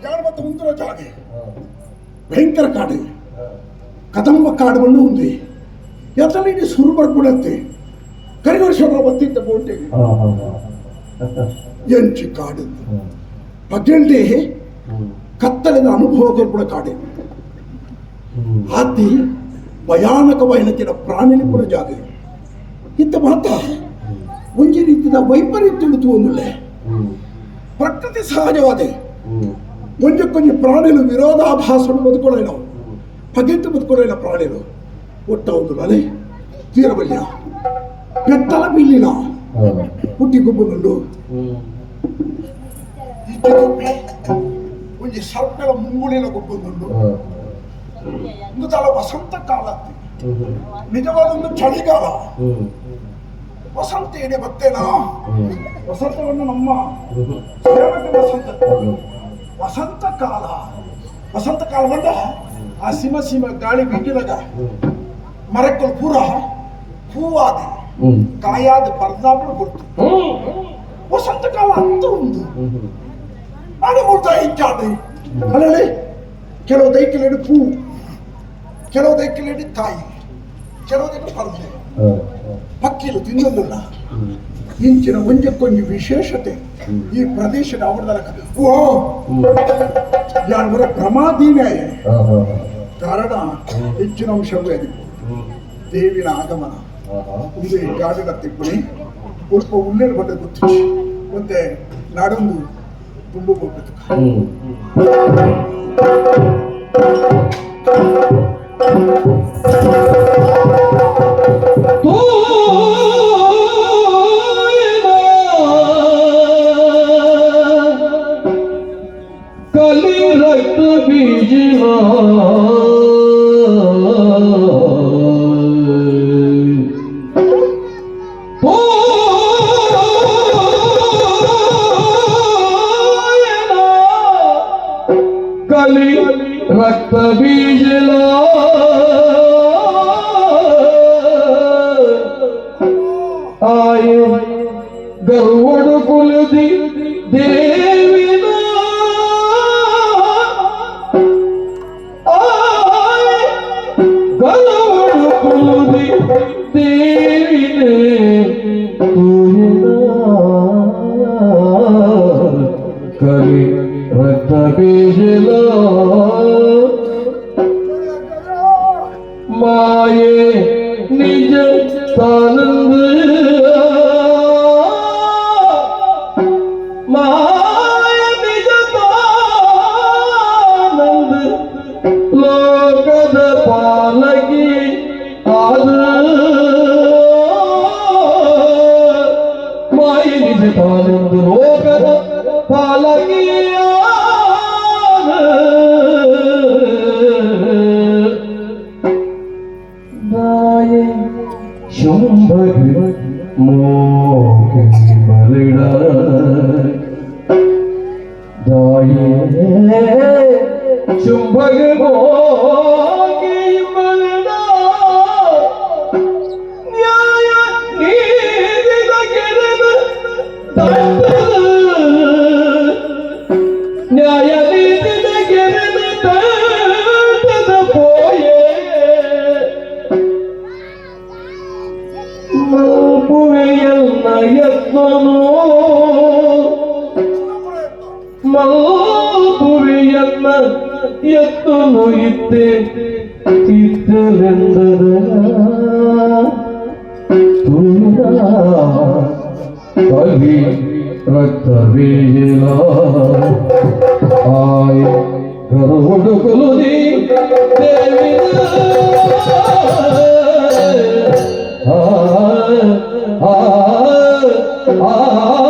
జానపద ముందులో జాగే భయంకర కాడు కదంబ కాడువన్నీ ఉంది ఎతలిని సురుబర్గుడತ್ತೆ ಕರಿಗೋಶ್ವರ ಬತ್ತಿದ್ದ ಬೋಟೆ ಎಂಚು ಕಾಡು ಪಗೆಂಡೆ ಕತ್ತಲದ ಅನುಭವ ಕೂಡ ಕಾಡೆ ಆತಿ ಭಯಾನಕమైన ಪ್ರಾಣಿని ಕೂಡ ಜಾಗ ಇಂಥ ಮಾತ ಒಂಜಿ ರೀತಿಯ ವೈಪರೀತ್ಯ ಒಂದುಳ್ಳೆ ಪ್ರಕೃತಿ ಸಹಜವಾದ ಒಂಜಿ ಕೊಂಚ ಪ್ರಾಣಿಗಳು ವಿರೋಧಾಭಾಸಗಳು ಬದುಕೊಳ್ಳ ಪಗೆಂಟು ಬದುಕೊಳ್ಳ ಪ್ರಾಣಿಗಳು ಒಟ್ಟ ಒಂದು ಅಲೆ ತೀರಬಲ್ಯ పెద్దల పిల్లిన పుట్టి గుబ్బనుండు కొంచెం సర్పెల ముంగుళిన గుబ్బనుండు ఇందులో వసంತ ಕಾಲ ನಿಜವಾದ ಚಳಿಗಾಲ ವಸಂತ ಏನೇ ಬರ್ತೇನಾ ವಸಂತವನ್ನು ನಮ್ಮ ಸೇವಕ ವಸಂತ ಕಾಲ ಬಂದ ಆ ಸಿಮ ಗಾಳಿ ಬೀಗಿದಾಗ ಮರಕ್ಕಳು ಪೂರ ಹೂವಾದ ಕಾಯಾದ ಪರ್ದಾಪಣ ಕೊಡ್ತು ವಸಂತ ಕಾಲ ಅಂತ ಒಂದು ಅನುಭೂತ ಇಚ್ಚಾದೆ ಅಲ್ಲೇ ಕೆಲವು ದೈಕಲೇಡಿ ಪೂ ಕೆಲವು ದೈಕಲೇಡಿ ಕಾಯಿ ಕೆಲವು ದೈಕ ಪರ್ದೆ ಪಕ್ಕಿಲು ತಿನ್ನೋದಿಲ್ಲ ಇಂಚಿನ ಒಂಜಕ್ಕೊಂದು ವಿಶೇಷತೆ ಈ ಪ್ರದೇಶದ ಅವರದರ ಓ ಯಾರು ಪ್ರಮಾದೀನೇ ಕಾರಣ ಹೆಚ್ಚಿನ ಅಂಶವೂ ಅದಕ್ಕೆ ದೇವಿನ ಆಗಮನ ಇದು ಗಾಡಿನ ತಿಪ್ಪಣಿ ಸ್ವಲ್ಪ ಉಲ್ಲೇರು ಬಂದ ಗೊತ್ತು ಮತ್ತೆ ನಾಡೊಂದು ತುಂಬ ಹೋಗ್ಬೇಕು ಕಲಿ ರಕ್ತ ಬೀಜ रक्त बीजला आए गरुड़ कुल दी देविना आए गरुड़ कुल दी देविने कली रक्त बीजला माये निज आनंद माये निज आनंद लोकद पालकी आद माये निज आनंद लोकद पालकी शुंभग मोके बलड़ा दाये शुंभग मोके बलड़ा न्याय नीति दगिरन न्याय नीति दगिरन तंत पोये ಮಲ್ಪುರಿಯನ್ನ ಎತ್ತನು ಇತ್ತೆ ಇತ್ತಲೆಂದರ ಕಲಿ ರಕ್ತ ಬೀಜಲ ಆಯ ಗರುಡು ಕುಲುದಿ ದೇವಿನ ಆ